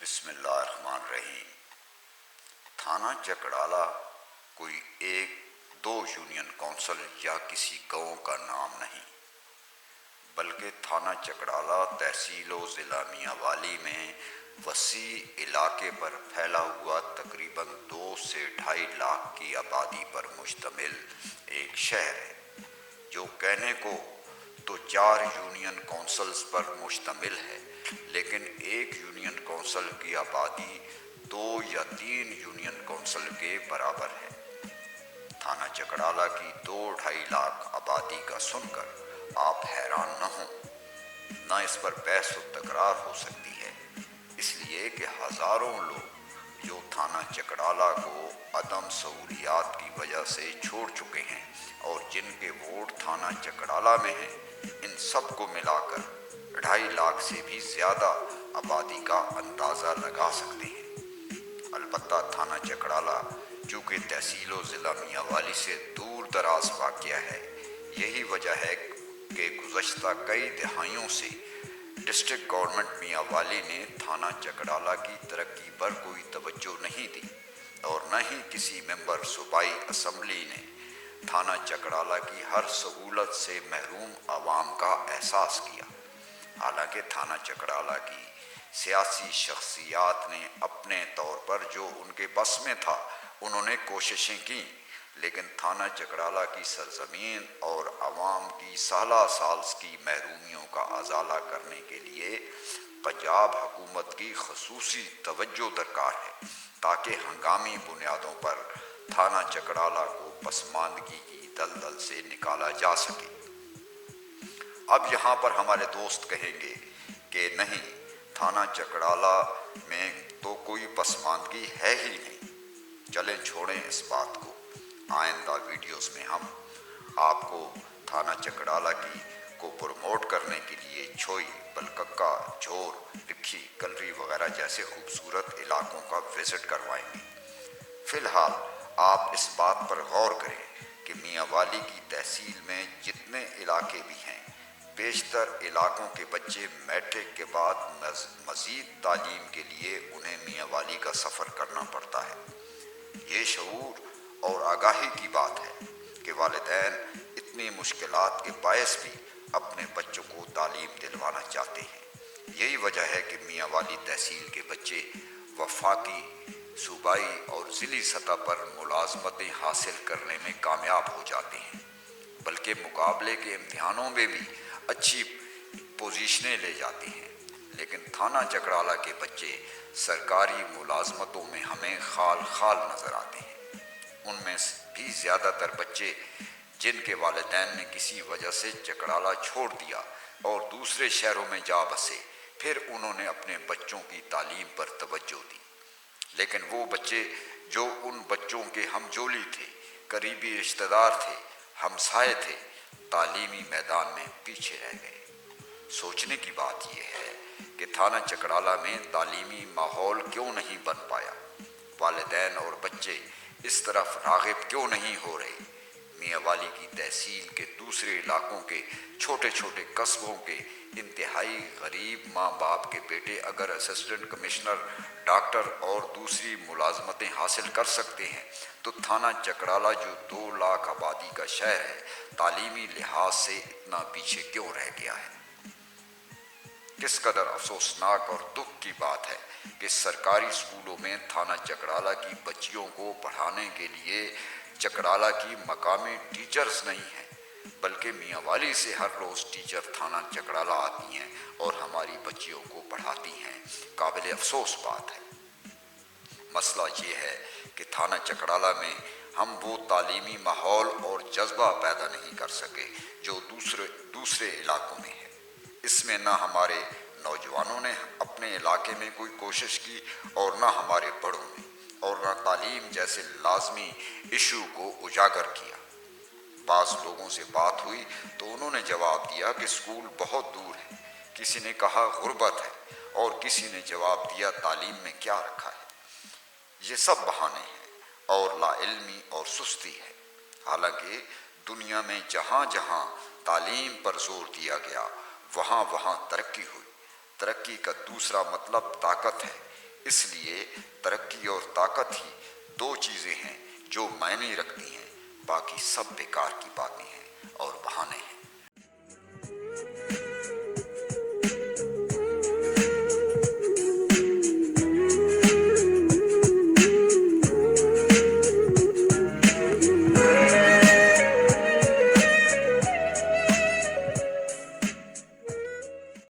بسم اللہ الرحمن الرحیم۔ تھانہ چکڑالہ کوئی ایک دو یونین کونسل یا کسی گاؤں کا نام نہیں، بلکہ تھانہ چکڑالہ تحصیل و ضلع میانوالی میں وسیع علاقے پر پھیلا ہوا تقریباً 2 سے 2.5 لاکھ کی آبادی پر مشتمل ایک شہر ہے، جو کہنے کو تو 4 یونین کونسلز پر مشتمل ہے، لیکن ایک یونین کونسل کی آبادی 2 یا 3 یونین کونسل کے برابر ہے۔ تھانہ چکڑالہ کی 2-2.5 لاکھ آبادی کا سن کر آپ حیران نہ ہوں، نہ اس پر بحث و تکرار ہو سکتی ہے، اس لیے کہ ہزاروں لوگ جو تھانہ چکڑالہ کو عدم سہولیات کی وجہ سے چھوڑ چکے ہیں اور جن کے ووٹ تھانہ چکڑالہ میں ہیں، ان سب کو ملا کر 2.5 لاکھ سے بھی زیادہ آبادی کا اندازہ لگا سکتے ہیں۔ البتہ تھانہ چکڑالہ چونکہ تحصیل و ضلع میانوالی سے دور دراز واقع ہے، یہی وجہ ہے کہ گزشتہ کئی دہائیوں سے ڈسٹرکٹ گورنمنٹ میانوالی نے تھانہ چکڑالہ کی ترقی پر کوئی توجہ نہیں دی، اور نہ ہی کسی ممبر صوبائی اسمبلی نے تھانہ چکڑالہ کی ہر سہولت سے محروم عوام کا احساس کیا۔ حالانکہ تھانہ چکڑالہ کی سیاسی شخصیات نے اپنے طور پر جو ان کے بس میں تھا انہوں نے کوششیں کیں، لیکن تھانہ چکڑالہ کی سرزمین اور عوام کی سالہ سال کی محرومیوں کا ازالہ کرنے کے لیے پنجاب حکومت کی خصوصی توجہ درکار ہے، تاکہ ہنگامی بنیادوں پر تھانہ چکڑالہ کو پسماندگی کی دلدل سے نکالا جا سکے۔ اب یہاں پر ہمارے دوست کہیں گے کہ نہیں، تھانہ چکڑالہ میں تو کوئی پسماندگی ہے ہی نہیں۔ چلیں چھوڑیں اس بات کو، آئندہ ویڈیوز میں ہم آپ کو تھانہ چکڑالہ کو پروموٹ کرنے کے لیے چھوئی، بلککا، جھور، لکھی، کلری وغیرہ جیسے خوبصورت علاقوں کا وزٹ کروائیں گے۔ فی الحال آپ اس بات پر غور کریں کہ میانوالی کی تحصیل میں جتنے علاقے بھی ہیں، بیشتر علاقوں کے بچے میٹرک کے بعد مزید تعلیم کے لیے انہیں میانوالی کا سفر کرنا پڑتا ہے۔ یہ شعور اور آگاہی کی بات ہے کہ والدین اتنی مشکلات کے باعث بھی اپنے بچوں کو تعلیم دلوانا چاہتے ہیں۔ یہی وجہ ہے کہ میانوالی تحصیل کے بچے وفاقی، صوبائی اور ضلعی سطح پر ملازمتیں حاصل کرنے میں کامیاب ہو جاتے ہیں، بلکہ مقابلے کے امتحانوں میں بھی اچھی پوزیشنیں لے جاتے ہیں۔ لیکن تھانہ چکڑالہ کے بچے سرکاری ملازمتوں میں ہمیں خال خال نظر آتے ہیں۔ ان میں بھی زیادہ تر بچے جن کے والدین نے کسی وجہ سے چکڑالہ چھوڑ دیا اور دوسرے شہروں میں جا بسے، پھر انہوں نے اپنے بچوں کی تعلیم پر توجہ دی، لیکن وہ بچے جو ان بچوں کے ہم جولی تھے، قریبی رشتہ دار تھے، ہمسائے تھے، تعلیمی میدان میں پیچھے رہ گئے۔ سوچنے کی بات یہ ہے کہ تھانہ چکڑالہ میں تعلیمی ماحول کیوں نہیں بن پایا؟ والدین اور بچے اس طرف راغب کیوں نہیں ہو رہے؟ میانوالی کی تحصیل کے دوسرے علاقوں کے چھوٹے چھوٹے قصبوں کے انتہائی غریب ماں باپ کے بیٹے اگر اسسٹنٹ کمشنر، ڈاکٹر اور دوسری ملازمتیں حاصل کر سکتے ہیں، تو تھانہ چکڑالہ جو 2 لاکھ آبادی کا شہر ہے، تعلیمی لحاظ سے اتنا پیچھے کیوں رہ گیا ہے؟ کس قدر افسوسناک اور دکھ کی بات ہے کہ سرکاری اسکولوں میں تھانہ چکڑالہ کی بچیوں کو پڑھانے کے لیے چکڑالہ کی مقامی ٹیچرز نہیں ہیں، بلکہ میانوالی سے ہر روز ٹیچر تھانہ چکڑالہ آتی ہیں اور ہماری بچیوں کو پڑھاتی ہیں۔ قابل افسوس بات ہے۔ مسئلہ یہ ہے کہ تھانہ چکڑالہ میں ہم وہ تعلیمی ماحول اور جذبہ پیدا نہیں کر سکے جو دوسرے علاقوں میں ہے۔ اس میں نہ ہمارے نوجوانوں نے اپنے علاقے میں کوئی کوشش کی اور نہ ہمارے بڑوں نے، اور نہ تعلیم جیسے لازمی ایشو کو اجاگر کیا۔ بعض لوگوں سے بات ہوئی تو انہوں نے جواب دیا کہ اسکول بہت دور ہے، کسی نے کہا غربت ہے، اور کسی نے جواب دیا تعلیم میں کیا رکھا ہے۔ یہ سب بہانے ہیں اور لا علمی اور سستی ہے۔ حالانکہ دنیا میں جہاں جہاں تعلیم پر زور دیا گیا، وہاں وہاں ترقی ہوئی۔ ترقی کا دوسرا مطلب طاقت ہے۔ اس لیے ترقی اور طاقت ہی دو چیزیں ہیں جو معنی رکھتی ہیں، باقی سب بیکار کی باتیں ہیں اور بہانے ہیں۔